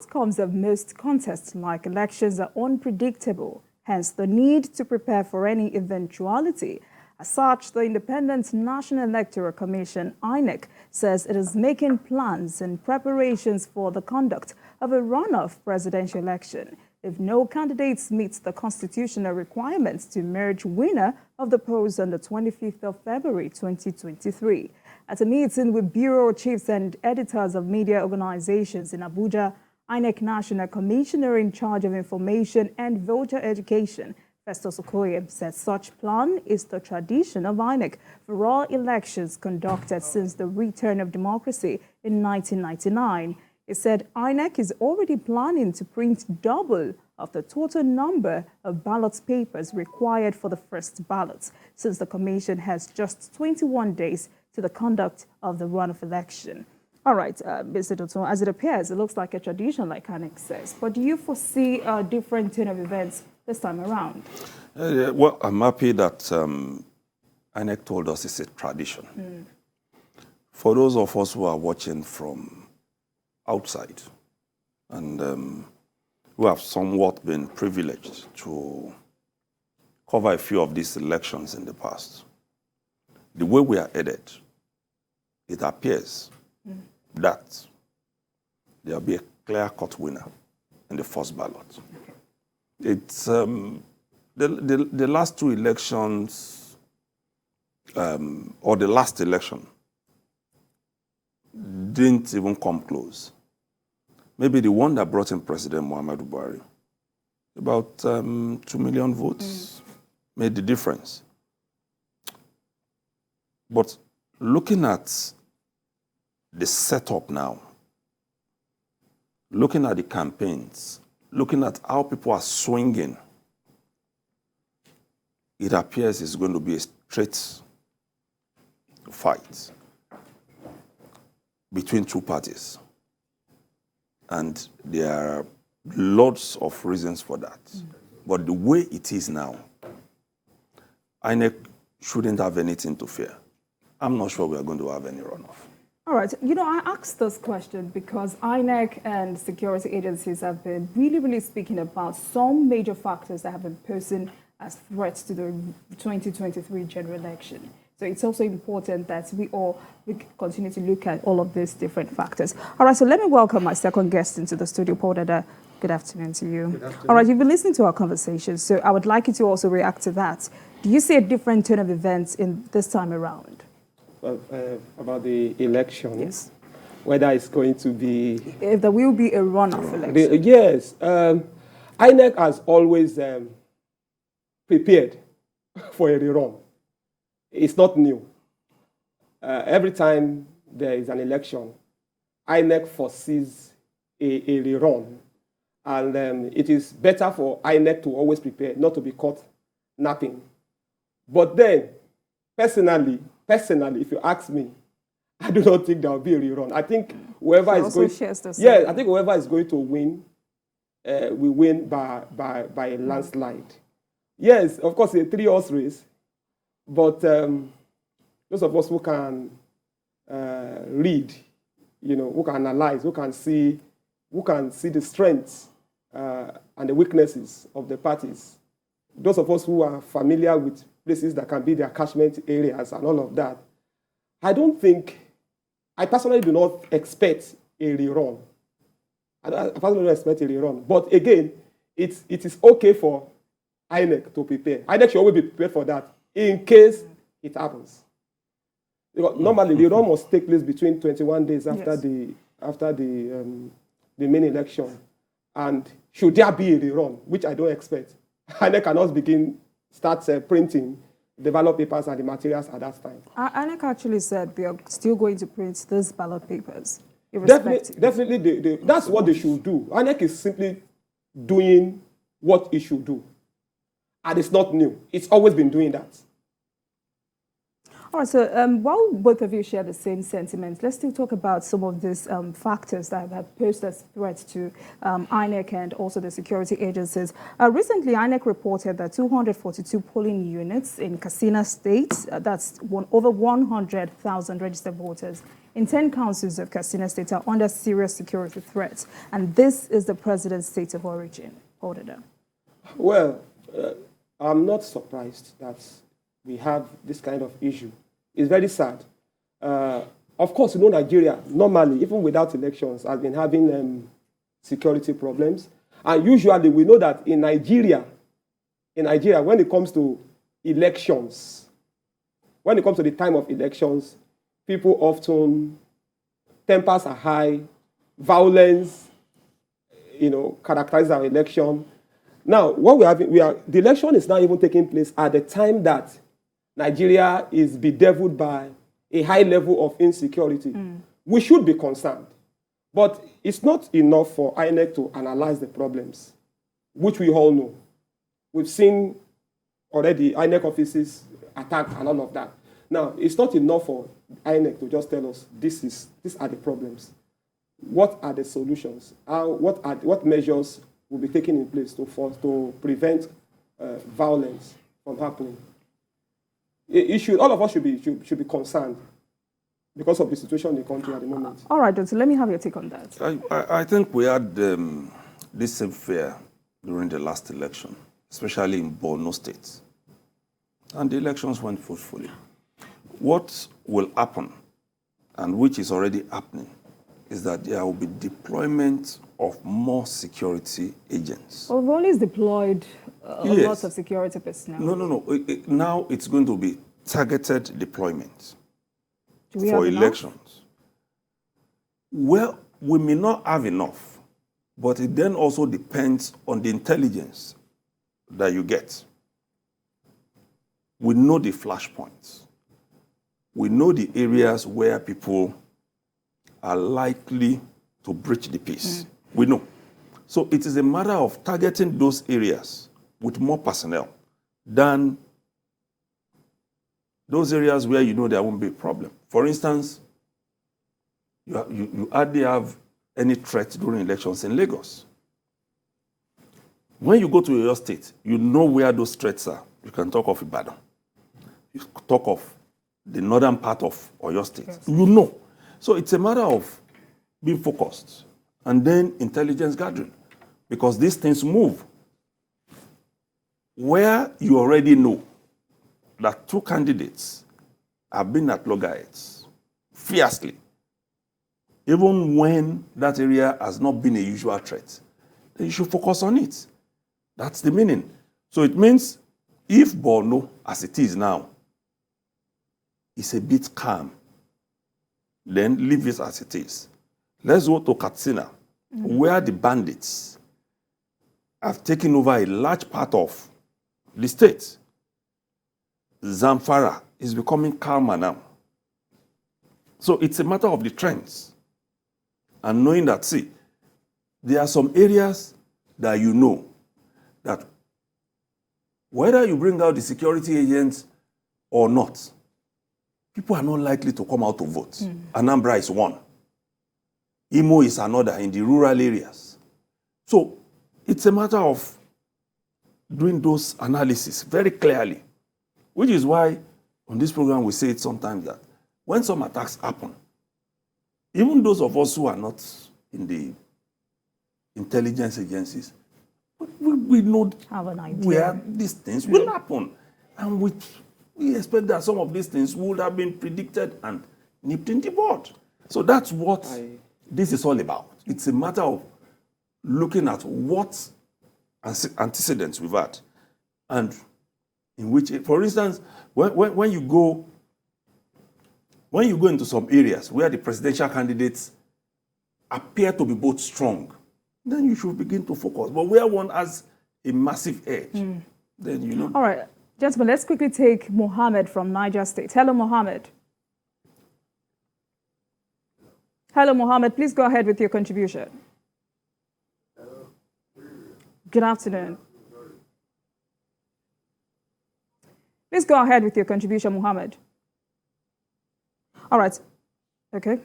Outcomes of most contests-like elections are unpredictable, hence the need to prepare for any eventuality. As such, the Independent National Electoral Commission, INEC, says it is making plans and preparations for the conduct of a runoff presidential election if no candidates meet the constitutional requirements to emerge winner of the polls on the 25th of February 2023. At a meeting with bureau chiefs and editors of media organizations in Abuja, INEC National Commissioner in charge of information and voter education, Festus Okoye, said such plan is the tradition of INEC for all elections conducted since the return of democracy in 1999. He said INEC is already planning to print double of the total number of ballot papers required for the first ballots, since the commission has just 21 days to the conduct of the runoff election. All right, Mr. Dotun, as it appears, it looks like a tradition, like INEC says. But do you foresee a different turn of events this time around? Well, I'm happy that INEC told us it's a tradition. For those of us who are watching from outside and who have somewhat been privileged to cover a few of these elections in the past, the way we are headed, it appears that there will be a clear-cut winner in the first ballot. Okay. It's the last two elections, or the last election, didn't even come close. Maybe the one that brought in President Muhammadu Buhari, about 2 million votes, made the difference. But looking at the setup now, looking at the campaigns, looking at how people are swinging, it appears it's going to be a straight fight between two parties. And there are lots of reasons for that. But the way it is now, INEC shouldn't have anything to fear. I'm not sure we are going to have any runoff. All right. You know, I asked this question because INEC and security agencies have been really speaking about some major factors that have been posing as threats to the 2023 general election. So it's also important that we continue to look at all of these different factors. All right, so let me welcome my second guest into the studio, Paul Dada. Good afternoon to you. Good afternoon. All right, you've been listening to our conversation, so I would like you to also react to that. Do you see a different turn of events in this time around? Well, about the election, Yes. whether it's going to be... If there will be a runoff election. Yes. INEC has always prepared for a rerun. It's not new. Every time there is an election, INEC foresees a rerun. And it is better for INEC to always prepare, not to be caught napping. But then, personally, if you ask me, I do not think there will be a rerun. I think whoever is going, I think whoever is going to win, will win by a landslide. Yes, of course, a three-horse race, but those of us who can read, who can analyze, who can see the strengths and the weaknesses of the parties. Those of us who are familiar with places that can be their catchment areas and all of that, I personally do not expect a rerun. I personally don't expect a rerun. But again, it is okay for INEC to prepare. INEC should always be prepared for that in case it happens. Because normally, the rerun must take place between 21 days after the main election. And should there be a rerun, which I don't expect, INEC cannot start printing the ballot papers and the materials at that time. INEC actually said they are still going to print these ballot papers. Definitely, that's what they should do. INEC is simply doing what it should do. And it's not new. It's always been doing that. All right, so while both of you share the same sentiments, let's still talk about some of these factors that have posed as threats to INEC and also the security agencies. Recently, INEC reported that 242 polling units in Katsina State, that's over 100,000 registered voters in 10 councils of Katsina State are under serious security threats, and this is the president's state of origin. Hold it down. Well, I'm not surprised that we have this kind of issue. It's very sad. Of course, Nigeria, normally, even without elections, has been having security problems. And usually, we know that in Nigeria, when it comes to elections, when it comes to the time of elections, people often, tempers are high, violence, characterize our election. Now, what the election is now even taking place at the time that Nigeria is bedeviled by a high level of insecurity. We should be concerned. But it's not enough for INEC to analyze the problems, which we all know. We've seen already INEC offices attacked and all of that. Now, it's not enough for INEC to just tell us these are the problems. What are the solutions? What measures will be taken in place to prevent violence from happening? All of us should be concerned because of the situation in the country at the moment. All right, Doctor, let me have your take on that. I think we had this same fear during the last election, especially in Borno State. And the elections went fruitfully. What will happen, and which is already happening, is that there will be deployment of more security agents. Well, we've always deployed a lot of security personnel. No. Now it's going to be targeted deployment for elections. Well, we may not have enough, but it then also depends on the intelligence that you get. We know the flashpoints. We know the areas where people are likely to breach the peace. We know. So it is a matter of targeting those areas with more personnel than those areas where you know there won't be a problem. For instance, you hardly have any threat during elections in Lagos. When you go to your state, you know where those threats are. You can talk of Ibadan. You talk of the northern part of Oyo State. Yes. You know. So it's a matter of being focused and then intelligence gathering, because these things move. Where you already know that two candidates have been at loggerheads fiercely, even when that area has not been a usual threat, then you should focus on it. That's the meaning. So it means if Borno, as it is now, is a bit calm, then leave it as it is. Let's go to Katsina, where the bandits have taken over a large part of the state. Zamfara is becoming calmer now. So it's a matter of the trends. And knowing that, see, there are some areas that you know that whether you bring out the security agents or not, people are not likely to come out to vote. Anambra is one. Imo is another in the rural areas. So it's a matter of doing those analysis very clearly, which is why on this program we say it sometimes that when some attacks happen, even those of us who are not in the intelligence agencies, we know where these things will happen. And we expect that some of these things would have been predicted and nipped in the bud. So that's what this is all about. It's a matter of looking at what antecedents we've had. And in which, for instance, when you go into some areas where the presidential candidates appear to be both strong, then you should begin to focus. But where one has a massive edge, then you know. All right, gentlemen, let's quickly take Mohammed from Niger State. Hello, Mohammed. Hello, Mohammed. Please go ahead with your contribution. Good afternoon. Please go ahead with your contribution, Mohammed. All right. Okay.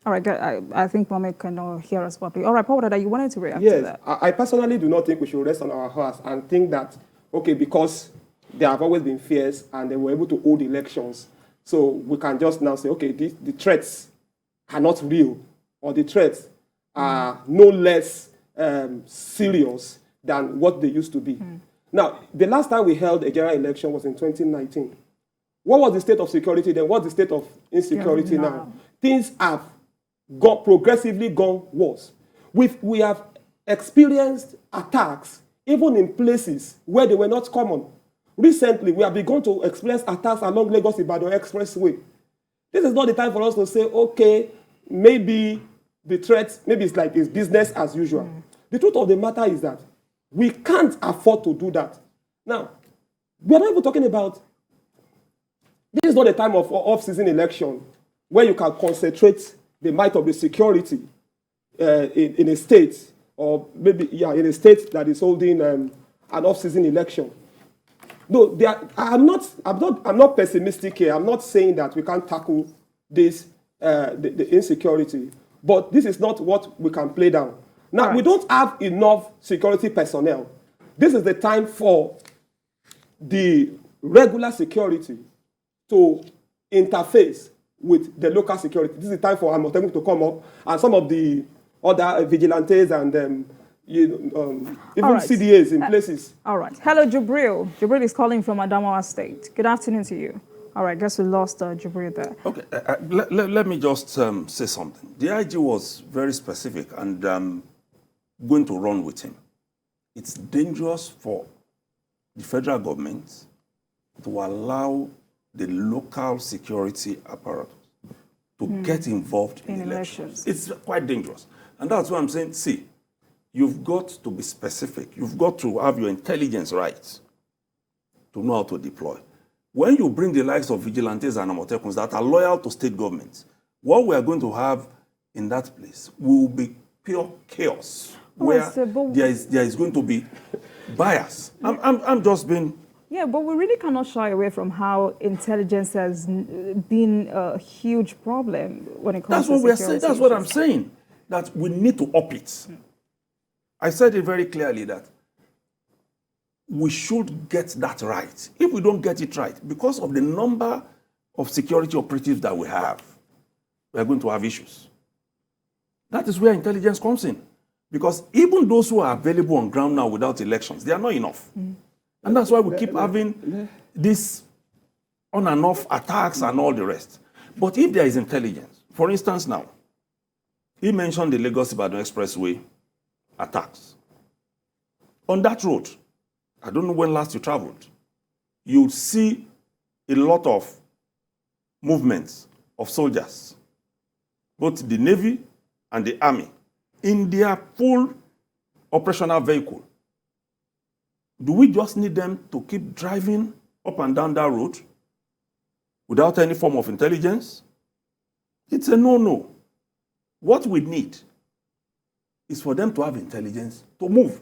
All right, good. I think Mohammed cannot hear us properly. All right, Paul, you wanted to react to that? I personally do not think we should rest on our horse and think that, okay, because there have always been fears and they were able to hold elections, So we can just now say, okay, the threats are not real, or the threats are no less serious than what they used to be. Now, the last time we held a general election was in 2019. What was the state of security then? What's the state of insecurity now? Things have progressively gone worse. We have experienced attacks even in places where they were not common. Recently, we have begun to experience attacks along Lagos-Ibadan Expressway. This is not the time for us to say, okay, maybe the threat, maybe it's business as usual. The truth of the matter is that we can't afford to do that. Now, we are not even talking about, this is not the time of off-season election where you can concentrate the might of the security in a state, or maybe, in a state that is holding an off-season election. No, I'm not pessimistic here. I'm not saying that we can't tackle this, the insecurity, but this is not what we can play down. Now, we don't have enough security personnel. This is the time for the regular security to interface with the local security. This is the time for Amotekun to come up, and some of the other vigilantes and even CDAs in places. All right. Hello, Jubril. Jubril is calling from Adamawa State. Good afternoon to you. All right, guess we lost Jubril there. Okay, let me just say something. The IG was very specific, and going to run with him. It's dangerous for the federal government to allow the local security apparatus to get involved in elections. It's quite dangerous. And that's why I'm saying, see, you've got to be specific. You've got to have your intelligence right to know how to deploy. When you bring the likes of vigilantes and Amotekuns that are loyal to state governments, what we are going to have in that place will be pure chaos, where there is going to be bias. I'm just being... Yeah, but we really cannot shy away from how intelligence has been a huge problem when it comes to security. That's what I'm saying, that we need to up it. I said it very clearly that we should get that right. If we don't get it right, because of the number of security operatives that we have, we are going to have issues. That is where intelligence comes in. Because even those who are available on ground now without elections, they are not enough. And that's why we keep having this on and off attacks and all the rest. But if there is intelligence, for instance now, he mentioned the Lagos-Ibadan Expressway attacks. On that road, I don't know when last you traveled, you see a lot of movements of soldiers, both the Navy and the Army, in their full operational vehicle. Do we just need them to keep driving up and down that road without any form of intelligence? It's a no-no. What we need is for them to have intelligence to move.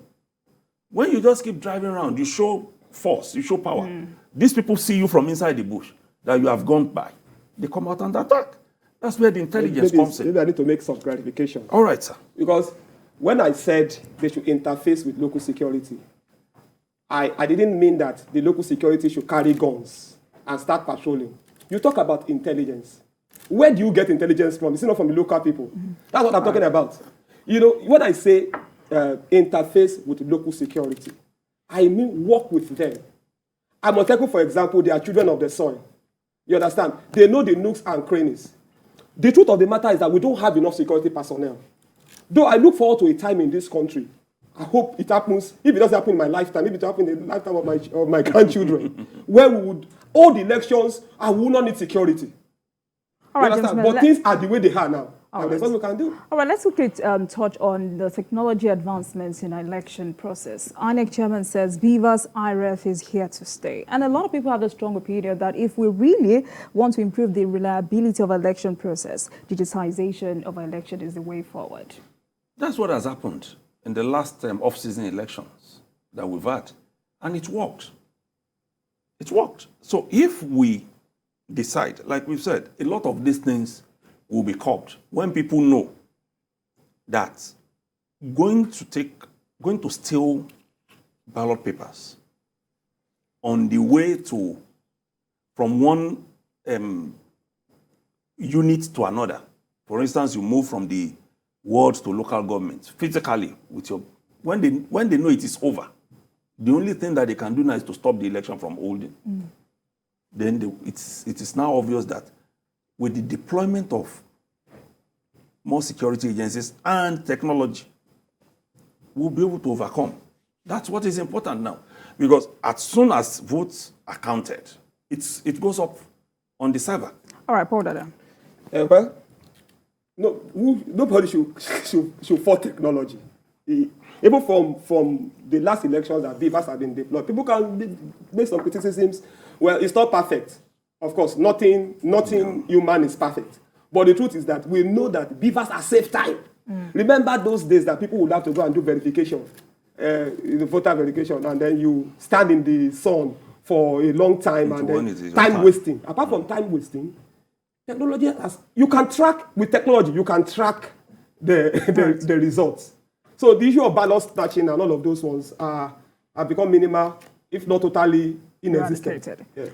When you just keep driving around, you show force, you show power. These people see you from inside the bush that you have gone by. They come out and attack. That's where the intelligence comes in. Maybe I need to make some clarification. All right, sir. Because when I said they should interface with local security, I didn't mean that the local security should carry guns and start patrolling. You talk about intelligence. Where do you get intelligence from? It's not from the local people. That's what I'm talking about. You know, when I say interface with local security, I mean work with them. Amotekun, for example, they are children of the soil. You understand? They know the nooks and crannies. The truth of the matter is that we don't have enough security personnel. Though I look forward to a time in this country, I hope it happens, if it doesn't happen in my lifetime, maybe it will happen in the lifetime of my grandchildren, where we would hold elections and we will not need security. All right, but things are the way they are now. And there's nothing we can do. All right, let's quickly touch on the technology advancements in our election process. INEC chairman says Beaver's IREF is here to stay. And a lot of people have a strong opinion that if we really want to improve the reliability of election process, digitization of election is the way forward. That's what has happened in the last off-season elections that we've had. And it worked. It worked. So if we decide, like we've said, a lot of these things will be curbed when people know that going to steal ballot papers on the way from one unit to another. For instance, you move from the ward to local government physically with your when they know it is over. The only thing that they can do now is to stop the election from holding. Then it is now obvious that with the deployment of more security agencies and technology, we'll be able to overcome. That's what is important now. Because as soon as votes are counted, it goes up on the server. All right, Paul Dada. Well, nobody should fault technology. Even from the last elections that beavers have been deployed, people can make some criticisms. Well, it's not perfect. Of course, nothing human is perfect. But the truth is that we know that beavers are save time. Remember those days that people would have to go and do verification, the voter verification, and then you stand in the sun for a long time, and then time wasting. Apart from time wasting, technology you can track with technology. You can track the results. So the issue of ballot snatching and all of those ones have become minimal, if not totally inexistent. Yeah.